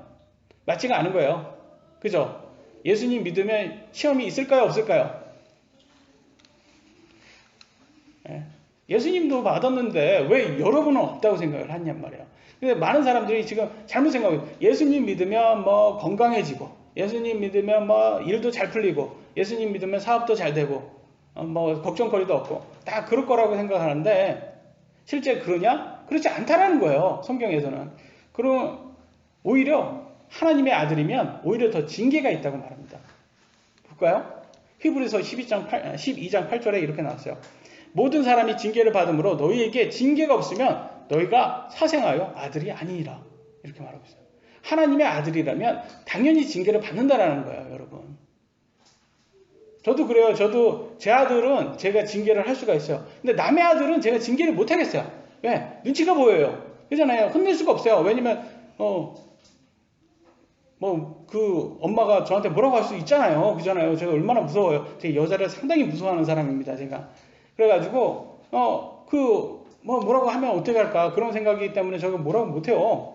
맞지가 않은 거예요. 그죠? 예수님 믿으면 시험이 있을까요? 없을까요? 예수님도 받았는데 왜 여러분은 없다고 생각을 하냔 말이에요. 근데 많은 사람들이 지금 잘못 생각해요. 예수님 믿으면 뭐 건강해지고, 예수님 믿으면 뭐 일도 잘 풀리고, 예수님 믿으면 사업도 잘 되고, 뭐 걱정거리도 없고, 다 그럴 거라고 생각하는데 실제 그러냐? 그렇지 않다라는 거예요. 성경에서는. 그럼 오히려 하나님의 아들이면 오히려 더 징계가 있다고 말합니다. 볼까요? 히브리서 12장 8절에 이렇게 나왔어요. 모든 사람이 징계를 받음으로 너희에게 징계가 없으면 너희가 사생하여 아들이 아니니라. 이렇게 말하고 있어요. 하나님의 아들이라면 당연히 징계를 받는다라는 거예요, 여러분. 저도 그래요. 저도 제 아들은 제가 징계를 할 수가 있어요. 근데 남의 아들은 제가 징계를 못 하겠어요. 왜? 눈치가 보여요. 그러잖아요. 혼낼 수가 없어요. 왜냐면 엄마가 저한테 뭐라고 할 수 있잖아요. 그잖아요. 제가 얼마나 무서워요. 제가 여자를 상당히 무서워하는 사람입니다, 제가. 그래가지고, 뭐라고 하면 어떻게 할까? 그런 생각이기 때문에 제가 뭐라고 못해요.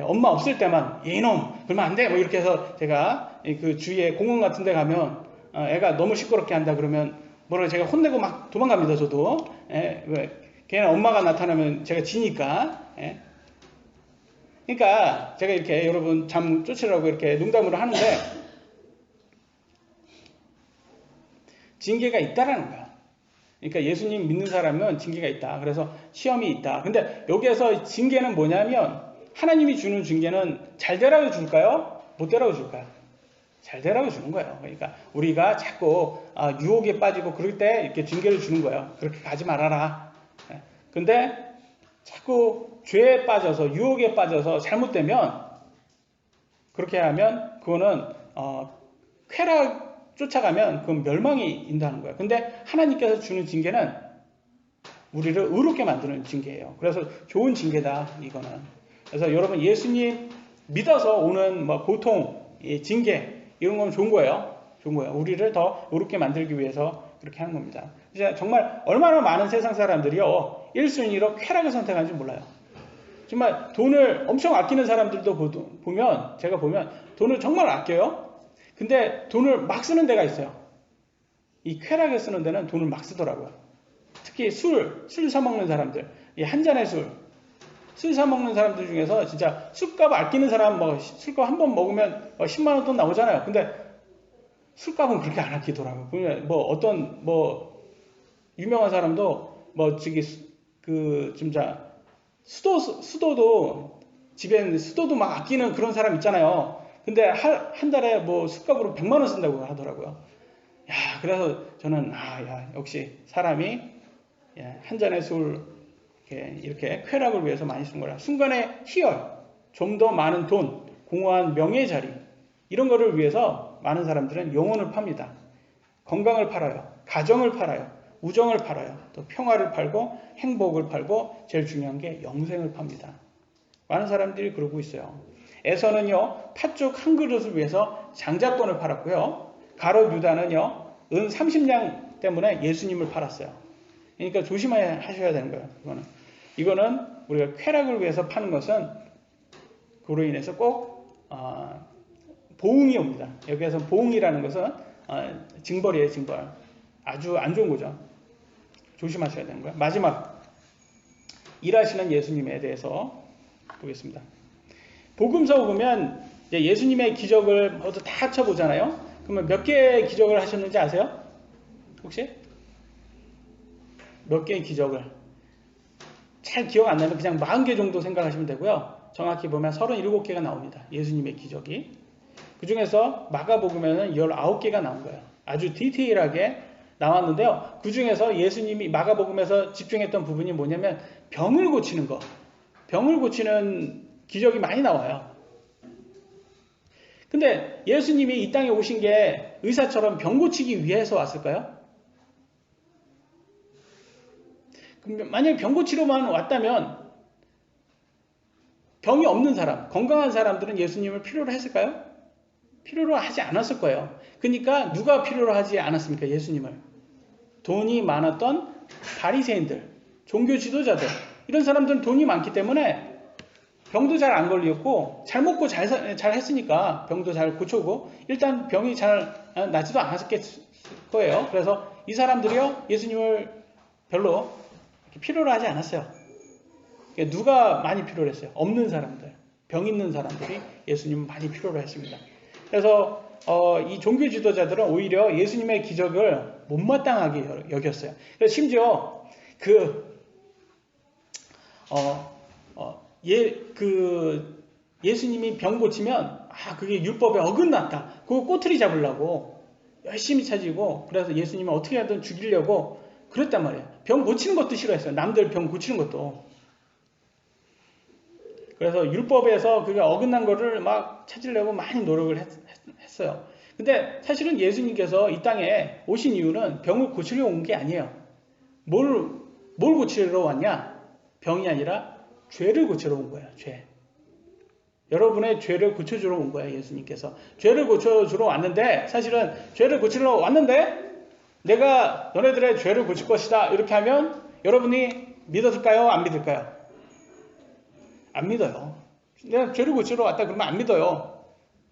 엄마 없을 때만, 이놈, 그러면 안 돼! 뭐 이렇게 해서 제가 그 주위에 공원 같은 데 가면, 애가 너무 시끄럽게 한다 그러면, 뭐라고 제가 혼내고 막 도망갑니다, 저도. 왜? 걔는 엄마가 나타나면 제가 지니까. 그러니까 제가 이렇게 여러분 잠 쫓으라고 이렇게 농담으로 하는데, 징계가 있다라는 거야. 그러니까 예수님 믿는 사람은 징계가 있다. 그래서 시험이 있다. 근데 여기에서 징계는 뭐냐면 하나님이 주는 징계는 잘 되라고 줄까요? 못 되라고 줄까요? 잘 되라고 주는 거예요. 그러니까 우리가 자꾸 유혹에 빠지고 그럴 때 이렇게 징계를 주는 거예요. 그렇게 가지 말아라. 근데 자꾸 죄에 빠져서 유혹에 빠져서 잘못되면 그렇게 하면 그거는 쾌락 쫓아가면 그건 멸망이 인도하는 거예요. 근데 하나님께서 주는 징계는 우리를 의롭게 만드는 징계예요. 그래서 좋은 징계다, 이거는. 그래서 여러분 예수님 믿어서 오는 뭐 고통, 징계 이런 건 좋은 거예요. 좋은 거예요. 우리를 더 의롭게 만들기 위해서 그렇게 하는 겁니다. 이제 정말 얼마나 많은 세상 사람들이요 1순위로 쾌락을 선택하는지 몰라요. 정말 돈을 엄청 아끼는 사람들도 제가 보면 돈을 정말 아껴요. 근데 돈을 막 쓰는 데가 있어요. 이 쾌락에 쓰는 데는 돈을 막 쓰더라고요. 특히 술 사먹는 사람들, 이 한 잔의 술 사먹는 사람들 중에서 진짜 술값 아끼는 사람, 술값 한 번 먹으면 10만 원 돈 나오잖아요. 근데 술값은 그렇게 안 아끼더라고요. 보면 어떤 유명한 사람도 진짜 수도도 집에 수도도 막 아끼는 그런 사람 있잖아요. 근데 한 달에 술값으로 100만 원 쓴다고 하더라고요. 야, 그래서 저는 역시 사람이 한 잔의 술 이렇게 쾌락을 위해서 많이 쓴 거라. 순간의 희열, 좀 더 많은 돈, 공허한 명예 자리 이런 거를 위해서 많은 사람들은 영혼을 팝니다. 건강을 팔아요. 가정을 팔아요. 우정을 팔아요. 또 평화를 팔고 행복을 팔고 제일 중요한 게 영생을 팝니다. 많은 사람들이 그러고 있어요. 에서는요 팥죽 한 그릇을 위해서 장자권을 팔았고요. 가롯 유다는요 은 30냥 때문에 예수님을 팔았어요. 그러니까 조심하셔야 되는 거예요. 이거는 우리가 쾌락을 위해서 파는 것은 그로 인해서 꼭 보응이 옵니다. 여기에서 보응이라는 것은 징벌이에요. 징벌. 아주 안 좋은 거죠. 조심하셔야 되는 거예요. 마지막 일하시는 예수님에 대해서 보겠습니다. 복음서 보면 예수님의 기적을 모두 다 합쳐보잖아요. 그러면 몇 개의 기적을 하셨는지 아세요? 혹시? 몇 개의 기적을? 잘 기억 안 나면 그냥 40개 정도 생각하시면 되고요. 정확히 보면 37개가 나옵니다. 예수님의 기적이. 그 중에서 마가복음에는 19개가 나온 거예요. 아주 디테일하게 나왔는데요. 그 중에서 예수님이 마가복음에서 집중했던 부분이 뭐냐면 병을 고치는 거. 병을 고치는 기적이 많이 나와요. 근데 예수님이 이 땅에 오신 게 의사처럼 병 고치기 위해서 왔을까요? 만약에 병 고치러만 왔다면 병이 없는 사람, 건강한 사람들은 예수님을 필요로 했을까요? 필요로 하지 않았을 거예요. 그러니까 누가 필요로 하지 않았습니까? 예수님을. 돈이 많았던 바리새인들, 종교 지도자들, 이런 사람들은 돈이 많기 때문에 병도 잘 안 걸렸고 잘 먹고 잘 했으니까 병도 잘 고쳐오고 일단 병이 잘 나지도 않았을 거예요. 그래서 이 사람들이요 예수님을 별로 필요로 하지 않았어요. 누가 많이 필요로 했어요? 없는 사람들, 병 있는 사람들이 예수님을 많이 필요로 했습니다. 그래서 이 종교 지도자들은 오히려 예수님의 기적을 못마땅하게 여겼어요. 그래서 심지어 예수님이 병 고치면 그게 율법에 어긋났다. 그거 꼬투리 잡으려고 열심히 찾고 그래서 예수님을 어떻게 하든 죽이려고 그랬단 말이에요. 병 고치는 것도 싫어했어요. 남들 병 고치는 것도. 그래서 율법에서 그게 어긋난 거를 막 찾으려고 많이 노력을 했어요. 근데 사실은 예수님께서 이 땅에 오신 이유는 병을 고치려고 온 게 아니에요. 뭘 고치러 왔냐? 병이 아니라 죄를 고치러 온 거예요. 죄. 여러분의 죄를 고쳐주러 온 거예요. 예수님께서. 죄를 고쳐주러 왔는데 사실은 죄를 고치러 왔는데 내가 너네들의 죄를 고칠 것이다. 이렇게 하면 여러분이 믿어질까요? 안 믿을까요? 안 믿어요. 내가 죄를 고치러 왔다 그러면 안 믿어요.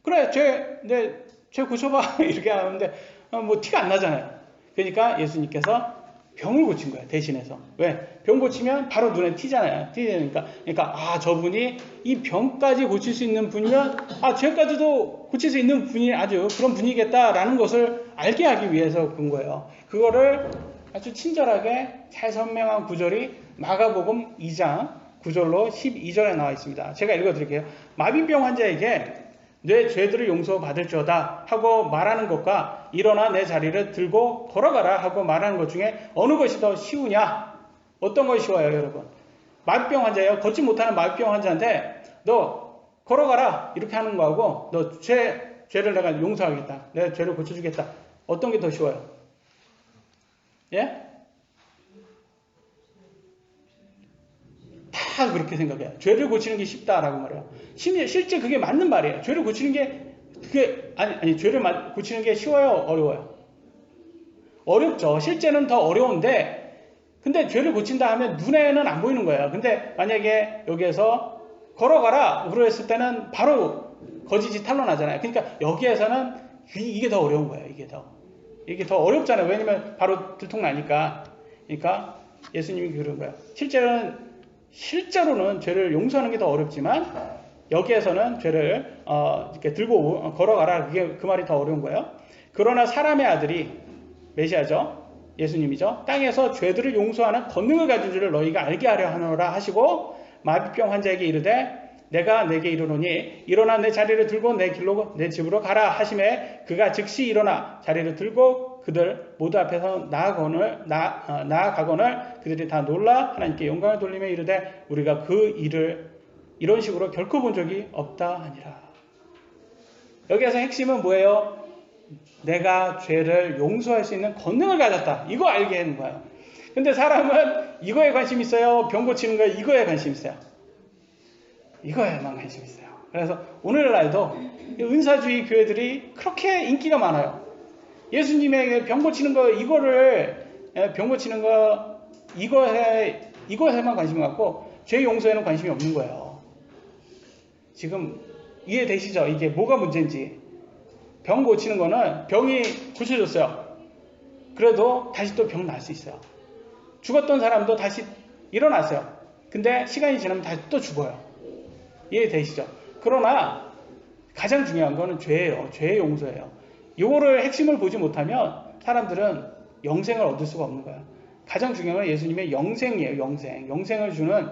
그래, 죄 고쳐봐. 이렇게 하는데 뭐 티가 안 나잖아요. 그러니까 예수님께서 병을 고친 거예요. 대신해서. 왜? 병 고치면 바로 눈에 튀잖아요. 그러니까 저분이 이 병까지 고칠 수 있는 분이면 죄까지도 고칠 수 있는 분이 아주 그런 분이겠다라는 것을 알게 하기 위해서 그런 거예요. 그거를 아주 친절하게 잘 설명한 구절이 마가복음 2장 9절로 12절에 나와 있습니다. 제가 읽어드릴게요. 마비병 환자에게 내 죄들을 용서받을지어다 하고 말하는 것과 일어나 내 자리를 들고 걸어가라 하고 말하는 것 중에 어느 것이 더 쉬우냐? 어떤 것이 쉬워요, 여러분? 마비병 환자예요. 걷지 못하는 마비병 환자인데 너 걸어가라 이렇게 하는 거하고 너 죄를 내가 용서하겠다. 내 죄를 고쳐주겠다. 어떤 게 더 쉬워요? 예? 다 그렇게 생각해요. 죄를 고치는 게 쉽다라고 말해요. 실제 그게 맞는 말이에요. 죄를 고치는 게 죄를 고치는 게 쉬워요, 어려워요? 어렵죠. 실제는 더 어려운데 근데 죄를 고친다 하면 눈에는 안 보이는 거예요. 근데 만약에 여기에서 걸어가라 그랬을 때는 바로 거짓이 탄로나잖아요. 그러니까 여기에서는 이게 더 어려운 거예요. 이게 더 어렵잖아요. 왜냐면 바로 들통나니까. 그러니까 예수님이 그런 거예요. 실제로는 죄를 용서하는 게 더 어렵지만 여기에서는 죄를 이렇게 들고 걸어가라 그 말이 더 어려운 거예요. 그러나 사람의 아들이 메시아죠. 예수님이죠. 땅에서 죄들을 용서하는 권능을 가진 줄을 너희가 알게 하려 하노라 하시고 마비병 환자에게 이르되 내가 내게 이르노니 일어나 내 자리를 들고 내 길로 내 집으로 가라 하심에 그가 즉시 일어나 자리를 들고 그들 모두 앞에서 나아가거늘 그들이 다 놀라 하나님께 영광을 돌리며 이르되 우리가 그 일을 이런 식으로 결코 본 적이 없다 하니라. 여기에서 핵심은 뭐예요? 내가 죄를 용서할 수 있는 권능을 가졌다. 이거 알게 하는 거예요. 근데 사람은 이거에 관심 있어요? 병 고치는 거에 이거에 관심 있어요? 이거에만 관심 있어요. 그래서 오늘날도 은사주의 교회들이 그렇게 인기가 많아요. 예수님에게 병 고치는 거 이거에만 관심이 갖고 죄 용서에는 관심이 없는 거예요. 지금 이해되시죠? 이게 뭐가 문제인지. 병 고치는 거는 병이 고쳐졌어요. 그래도 다시 또 병 날 수 있어요. 죽었던 사람도 다시 일어났어요. 근데 시간이 지나면 다시 또 죽어요. 이해되시죠? 그러나 가장 중요한 거는 죄예요. 죄의 용서예요. 이거를 핵심을 보지 못하면 사람들은 영생을 얻을 수가 없는 거예요. 가장 중요한 건 예수님의 영생이에요. 영생을 주는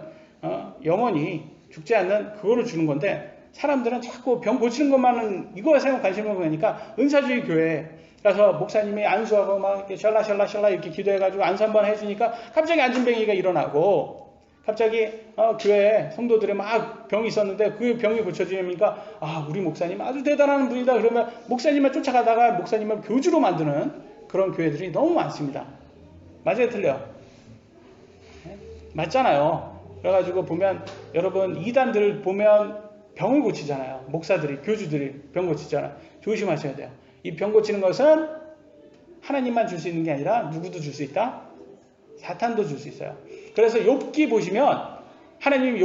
영원히 죽지 않는 그거를 주는 건데 사람들은 자꾸 병 고치는 것만은 이거에 생각 관심을 보니까 은사주의 교회 가서 목사님이 안수하고 막 이렇게 샬라샬라 이렇게 기도해가지고 안수 한번 해주니까 갑자기 안진뱅이가 일어나고 갑자기 교회 성도들이 막 병이 있었는데 그 병이 고쳐지니까 우리 목사님 아주 대단한 분이다 그러면 목사님을 쫓아가다가 목사님을 교주로 만드는 그런 교회들이 너무 많습니다. 맞아요, 틀려? 맞잖아요. 그래가지고 보면 여러분 이단들 보면 병을 고치잖아요. 목사들이 교주들이 병 고치잖아요. 조심하셔야 돼요. 이 병 고치는 것은 하나님만 줄 수 있는 게 아니라 누구도 줄 수 있다? 사탄도 줄 수 있어요. 그래서 욥기 보시면 하나님이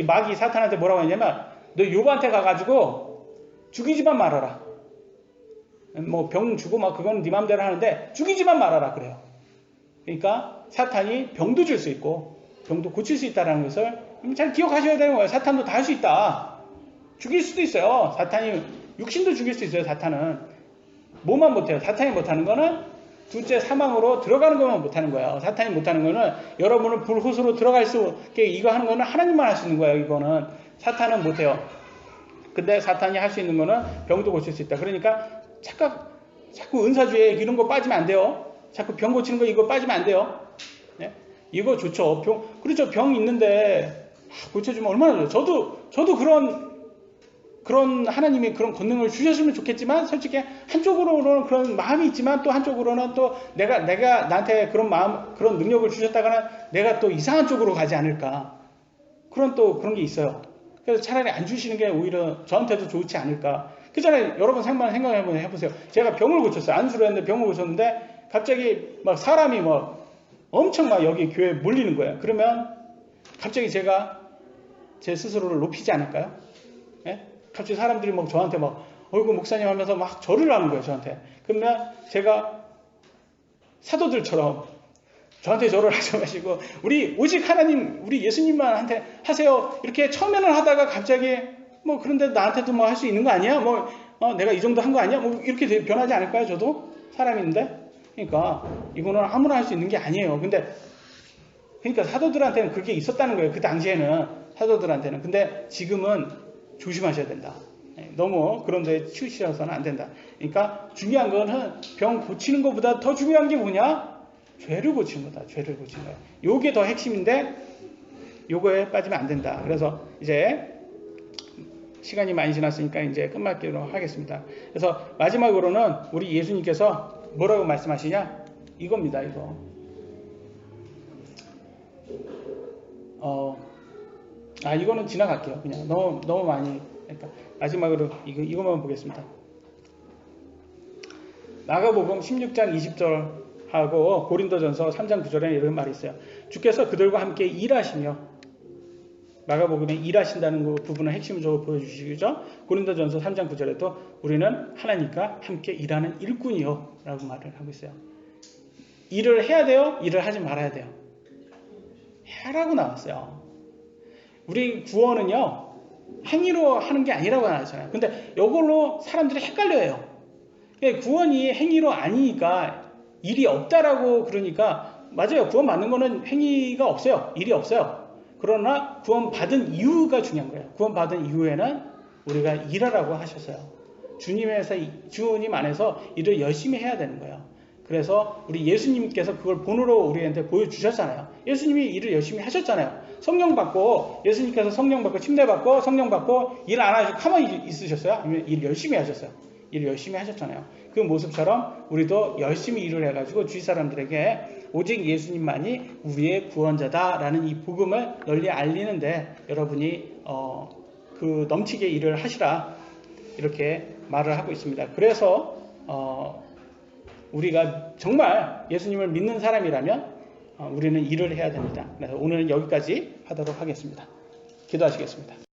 마귀 사탄한테 뭐라고 했냐면 너 욥한테 가가지고 죽이지만 말아라. 뭐 병 주고 막 그건 네 맘대로 하는데 죽이지만 말아라 그래요. 그러니까 사탄이 병도 줄 수 있고 병도 고칠 수 있다는 것을 잘 기억하셔야 되는 거예요. 사탄도 다 할 수 있다. 죽일 수도 있어요. 사탄이 육신도 죽일 수 있어요. 사탄은 뭐만 못해요. 사탄이 못하는 거는 둘째 사망으로 들어가는 것만 못하는 거예요. 사탄이 못하는 거는 여러분을 불호수로 들어갈 수 있게 이거 하는 거는 하나님만 할 수 있는 거예요. 이거는 사탄은 못해요. 근데 사탄이 할 수 있는 거는 병도 고칠 수 있다. 그러니까 자꾸 은사주에 이런 거 빠지면 안 돼요. 자꾸 병 고치는 거 이거 빠지면 안 돼요. 네? 이거 좋죠. 그렇죠. 병 있는데 고쳐주면 얼마나 좋아요. 저도 그런 하나님이 그런 권능을 주셨으면 좋겠지만 솔직히 한쪽으로는 그런 마음이 있지만 또 한쪽으로는 또 내가 나한테 그런 마음 그런 능력을 주셨다가는 내가 또 이상한 쪽으로 가지 않을까 그런 게 있어요. 그래서 차라리 안 주시는 게 오히려 저한테도 좋지 않을까. 그잖아요. 여러분 생각 한번 해보세요. 제가 병을 고쳤어요. 안수를 했는데 병을 고쳤는데 갑자기 막 사람이 막 엄청 막 여기 교회에 몰리는 거예요. 그러면 갑자기 제가 제 스스로를 높이지 않을까요? 예? 갑자기 사람들이 막 저한테 막 어이구 목사님 하면서 막 절을 하는 거예요. 저한테. 그러면 제가 사도들처럼 저한테 절을 하지 마시고 오직 하나님 우리 예수님만 한테 하세요. 이렇게 처음에는 하다가 갑자기 뭐 그런데 나한테도 뭐 할 수 있는 거 아니야? 내가 이 정도 한 거 아니야? 뭐 이렇게 변하지 않을까요? 저도 사람인데. 그러니까 이거는 아무나 할 수 있는 게 아니에요. 그러니까 사도들한테는 그게 있었다는 거예요. 그 당시에는 사도들한테는. 근데 지금은 조심하셔야 된다. 너무 그런 데에 치우치셔서는 안 된다. 그러니까 중요한 거는 병 고치는 것보다 더 중요한 게 뭐냐? 죄를 고치는 거다. 죄를 고치는 거야. 요게 더 핵심인데 요거에 빠지면 안 된다. 그래서 이제 시간이 많이 지났으니까 이제 끝말기로 하겠습니다. 그래서 마지막으로는 우리 예수님께서 뭐라고 말씀하시냐? 이겁니다. 이거. 이거는 지나갈게요. 그냥 너무 많이. 그러니까 마지막으로 이거만 보겠습니다. 마가복음 16장 20절하고 고린도전서 3장 9절에 이런 말이 있어요. 주께서 그들과 함께 일하시며 마가복음에 일하신다는 그 부분을 핵심적으로 보여주시죠. 고린도전서 3장 9절에도 우리는 하나님과 함께 일하는 일꾼이요 라고 말을 하고 있어요. 일을 해야 돼요? 일을 하지 말아야 돼요? 해라고 나왔어요. 우리 구원은요 행위로 하는 게 아니라고 나왔잖아요. 근데 이걸로 사람들이 헷갈려요. 구원이 행위로 아니니까 일이 없다라고 그러니까 맞아요. 구원 받는 거는 행위가 없어요. 일이 없어요. 그러나 구원 받은 이유가 중요한 거예요. 구원 받은 이후에는 우리가 일하라고 하셨어요. 주님 안에서 일을 열심히 해야 되는 거예요. 그래서 우리 예수님께서 그걸 본으로 우리한테 보여주셨잖아요. 예수님이 일을 열심히 하셨잖아요. 성령 받고 예수님께서 성령 받고 침례 받고 성령 받고 일 안 하시고 가만히 있으셨어요? 아니면 일 열심히 하셨어요? 일 열심히 하셨잖아요. 그 모습처럼 우리도 열심히 일을 해가지고 주위 사람들에게 오직 예수님만이 우리의 구원자다라는 이 복음을 널리 알리는데 여러분이 그 넘치게 일을 하시라 이렇게 말을 하고 있습니다. 그래서 우리가 정말 예수님을 믿는 사람이라면 우리는 일을 해야 됩니다. 그래서 오늘은 여기까지 하도록 하겠습니다. 기도하시겠습니다.